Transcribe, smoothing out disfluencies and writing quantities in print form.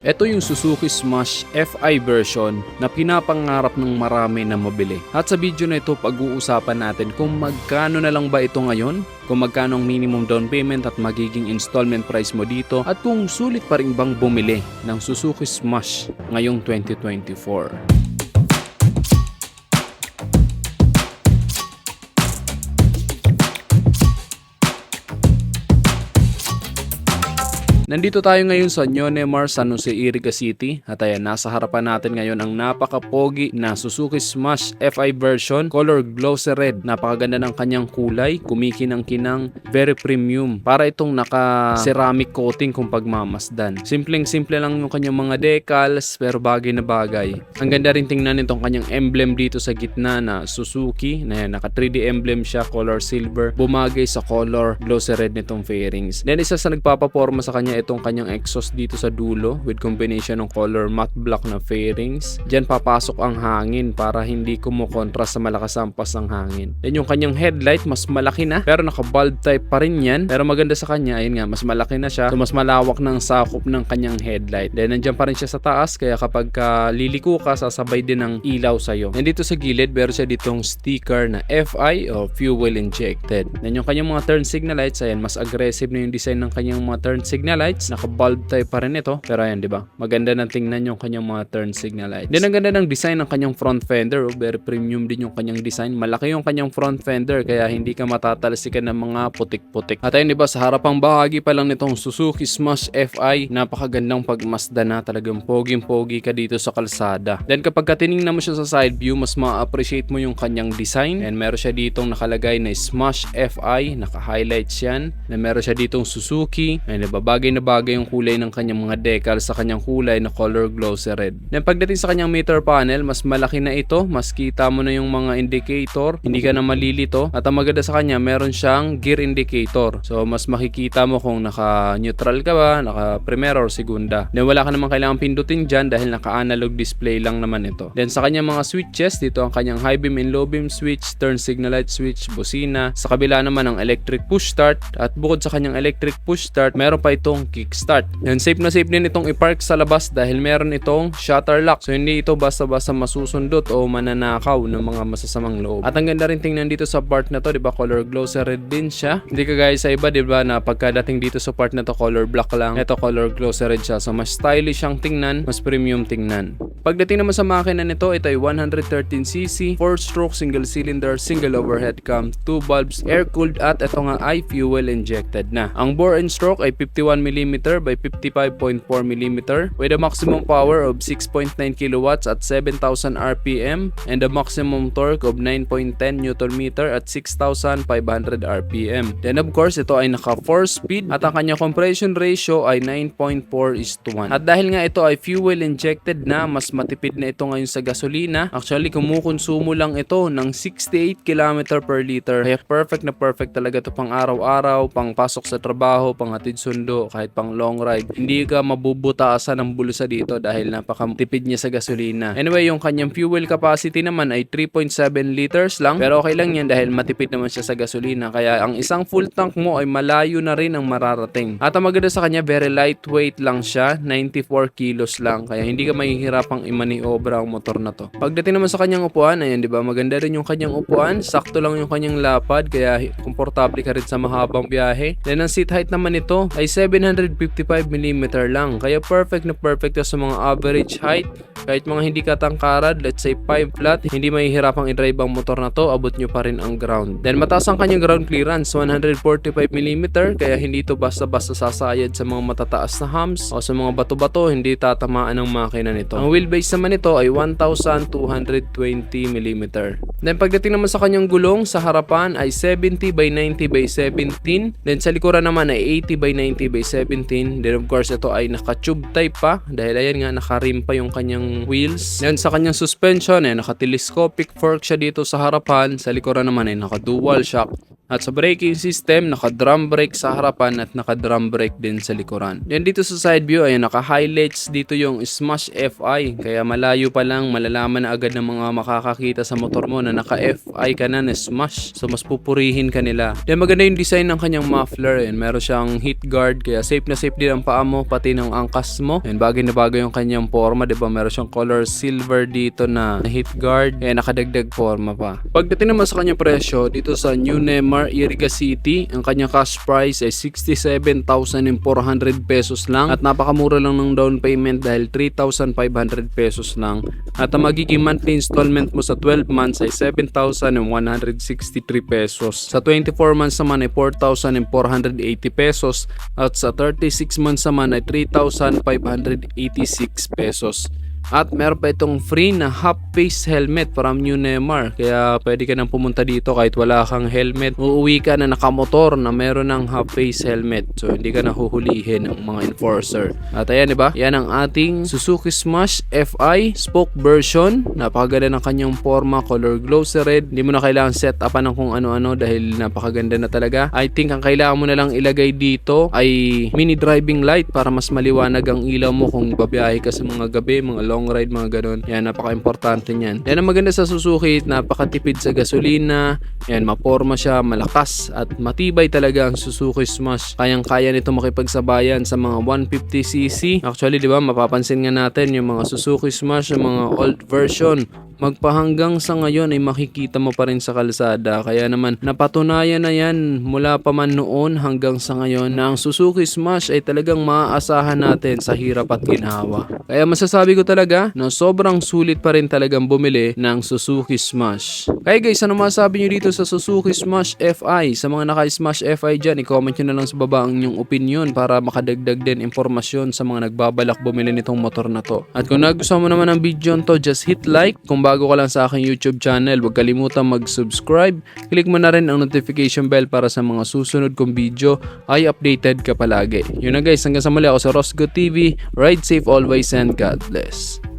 Ito yung Suzuki Smash FI version na pinapangarap ng marami na mabili. At sa video na ito, pag-uusapan natin kung magkano na lang ba ito ngayon, kung magkano ang minimum down payment at magiging installment price mo dito, at kung sulit pa rin bang bumili ng Suzuki Smash ngayong 2024. Nandito tayo ngayon sa Ñoñemar, San Jose, Iriga City. At ayan, nasa harapan natin ngayon ang napaka-pogi na Suzuki Smash FI version, color glossy red. Napakaganda ng kanyang kulay, kumikinang-kinang, very premium. Para itong naka-ceramic coating kung pagmamasdan. Simpleng-simple lang yung kanyang mga decals, pero bagay na bagay. Ang ganda rin tingnan itong kanyang emblem dito sa gitna na Suzuki. Na yan, naka 3D emblem siya, color silver. Bumagay sa color glossy red nitong fairings. Then isa sa nagpapaporma sa kanya itong kanyang exhaust dito sa dulo with combination ng color matte black na fairings. Diyan papasok ang hangin para hindi kumukontra sa malakas ampas ng hangin. Then yung kanyang headlight mas malaki na pero naka bulb type pa rin yan. Pero maganda sa kanya, ayun nga, mas malaki na siya. So mas malawak ng sakop ng kanyang headlight. Then nandiyan pa rin siya sa taas kaya kapag liliko ka, sasabay din ng ilaw sa'yo. And dito sa gilid, meron siya ditong sticker na FI o fuel injected. Then yung kanyang mga turn signal lights, ayan, mas aggressive na yung design ng kanyang mga turn signal lights. Naka-bulb type pa rin ito. Pero ayan, di ba? Maganda nang tingnan yung kanyang mga turn signal lights. Then ang ganda ng design ng kanyang front fender. Very premium din yung kanyang design. Malaki yung kanyang front fender kaya hindi ka matatalsikan ng mga putik-putik. At ayun, di ba? Sa harapang bahagi pa lang nitong Suzuki Smash FI, napakagandang pagmasdan na. Talagang poging-pogi ka dito sa kalsada. Then kapag tiningnan mo siya sa side view, mas ma-appreciate mo yung kanyang design. And meron siya ditong nakalagay na Smash FI. Naka-highlights yan. Then meron siya ditong Suzuki. Ayun, di ba? Bagay na bagay yung kulay ng kanyang mga decals sa kanyang kulay na color glossy red. Then pagdating sa kanyang meter panel, mas malaki na ito, mas kita mo na yung mga indicator, hindi ka na malilito. At ang maganda sa kanya, meron siyang gear indicator. So mas makikita mo kung naka-neutral ka ba, naka-primera or segunda. Then wala ka naman kailangang pindutin dyan dahil naka-analog display lang naman ito. Then sa kanyang mga switches, dito ang kanyang high beam and low beam switch, turn signal light switch, busina. Sa kabila naman ang electric push start, at bukod sa kanyang electric push start, meron pa itong kickstart. Yan, safe na safe din itong i-park sa labas dahil meron itong shutter lock. So hindi ito basta-basta masusundot o mananakaw ng mga masasamang loob. At ang ganda rin tingnan dito sa part na to, 'di ba? Color glossy red din siya. Hindi kagaya sa iba, 'di ba, na pagkadating dito sa part na to color black lang. Ito color glossy red siya. So mas stylish siyang tingnan, mas premium tingnan. Pagdating naman sa makina nito, ito ay 113cc, 4-stroke single cylinder, single overhead cam, 2 bulbs, air-cooled at ito nga ay fuel injected na. Ang bore and stroke ay 51mm by 55.4mm with a maximum power of 6.9 kilowatts at 7,000 RPM and a maximum torque of 9.10 Nm at 6,500 RPM. Then of course, ito ay naka 4-speed at ang kanyang compression ratio ay 9.4:1. At dahil nga ito ay fuel injected na, mas matipid na ito ngayon sa gasolina. Actually, kumukonsumo lang ito ng 68 km per liter. Kaya perfect na perfect talaga ito pang araw-araw, pang pasok sa trabaho, pang hatid sundo, kahit pang long ride. Hindi ka mabubutasan ng bulsa dito dahil napakatipid niya sa gasolina. Anyway, yung kanyang fuel capacity naman ay 3.7 liters lang. Pero okay lang yan dahil matipid naman siya sa gasolina. Kaya ang isang full tank mo ay malayo na rin ang mararating. At ang maganda sa kanya, very lightweight lang siya. 94 kilos lang. Kaya hindi ka mahihirapang imaniobra ang motor na to. Pagdating naman sa kanyang upuan, ayan, di ba? Maganda rin yung kanyang upuan. Sakto lang yung kanyang lapad. Kaya komportable ka rin sa mahabang biyahe. Then ang seat height naman nito ay 755mm lang. Kaya perfect na perfect sa mga average height. Kahit mga hindi katangkarad, let's say 5 flat, hindi mahihirapang i-drive ang motor na to, abot nyo pa rin ang ground. Then mataas ang kanyang ground clearance, 145mm, kaya hindi to basta-basta sasayad sa mga matataas na humps o sa mga bato-bato, hindi tatamaan ang makina nito. Ang wheelbase naman nito ay 1,220mm. Then pagdating naman sa kanyang gulong, sa harapan ay 70 by 90 by 17. Then sa likuran naman ay 80 by 90 by 17. Then of course ito ay naka-tube type pa dahil ayan nga naka-rim pa yung kanyang wheels. Then sa kanyang suspension ay naka-telescopic fork siya dito sa harapan. Sa likuran naman ay naka-dual shock. At sa braking system, naka-drum brake sa harapan at naka-drum brake din sa likuran. Then dito sa side view, ayun, naka-highlights dito yung Smash FI. Kaya malayo pa lang, malalaman na agad ng mga makakakita sa motor mo na naka-FI ka na Smash. So mas pupurihin ka nila. Then maganda yung design ng kanyang muffler. Ayun, meron siyang heat guard, kaya safe na safe din ang paa mo, pati ng angkas mo. Ayun, bagay na bagay yung kanyang forma, diba? Meron siyang color silver dito na heat guard. Ayun, nakadagdag forma pa. Pagdating naman sa kanyang presyo, dito sa New Nemar Iriga City, ang kanyang cash price ay 67,400 pesos lang at napakamura lang ng down payment dahil 3,500 pesos lang at ang magiging monthly installment mo sa 12 months ay 7,163 pesos. Sa 24 months naman ay 4,480 pesos at sa 36 months naman ay 3,586 pesos. At meron pa itong free na half face helmet from New Nemar. Kaya pwede ka nang pumunta dito kahit wala kang helmet. Uuwi ka na nakamotor na meron ng half face helmet. So hindi ka nahuhulihin ng mga enforcer. At ayan, diba? Yan ang ating Suzuki Smash FI spoke version. Napakaganda ng kanyang forma, color glossy red. Hindi mo na kailangan set upan ng kung ano-ano dahil napakaganda na talaga. I think ang kailangan mo na lang ilagay dito ay mini driving light para mas maliwanag ang ilaw mo kung babiyahe ka sa mga gabi, mga long ride, mga ganun. Yan, napaka-importante niyan. Yan ang maganda sa Suzuki, napakatipid sa gasolina. Yan, maporma siya, malakas at matibay talaga ang Suzuki Smash. Kayang-kaya nito makipagsabayan sa mga 150cc. Actually, di ba, mapapansin nga natin yung mga Suzuki Smash, yung mga old version, magpahanggang sa ngayon ay makikita mo pa rin sa kalsada. Kaya naman napatunayan na yan mula pa man noon hanggang sa ngayon na ang Suzuki Smash ay talagang maaasahan natin sa hirap at ginhawa. Kaya masasabi ko talaga na sobrang sulit pa rin talagang bumili ng Suzuki Smash. Kaya guys, ano masasabi nyo dito sa Suzuki Smash FI? Sa mga naka-Smash FI dyan, i-comment nyo na lang sa baba ang inyong opinion para makadagdag din informasyon sa mga nagbabalak bumili nitong motor na to. At kung nagustuhan mo naman ang video to, just hit like. Kung bago ka lang sa aking YouTube channel, huwag kalimutan mag-subscribe. Click mo na rin ang notification bell para sa mga susunod kong video ay updated ka palagi. Yun na guys, hanggang sa muli, ako sa Rosgo TV. Ride safe always and God bless.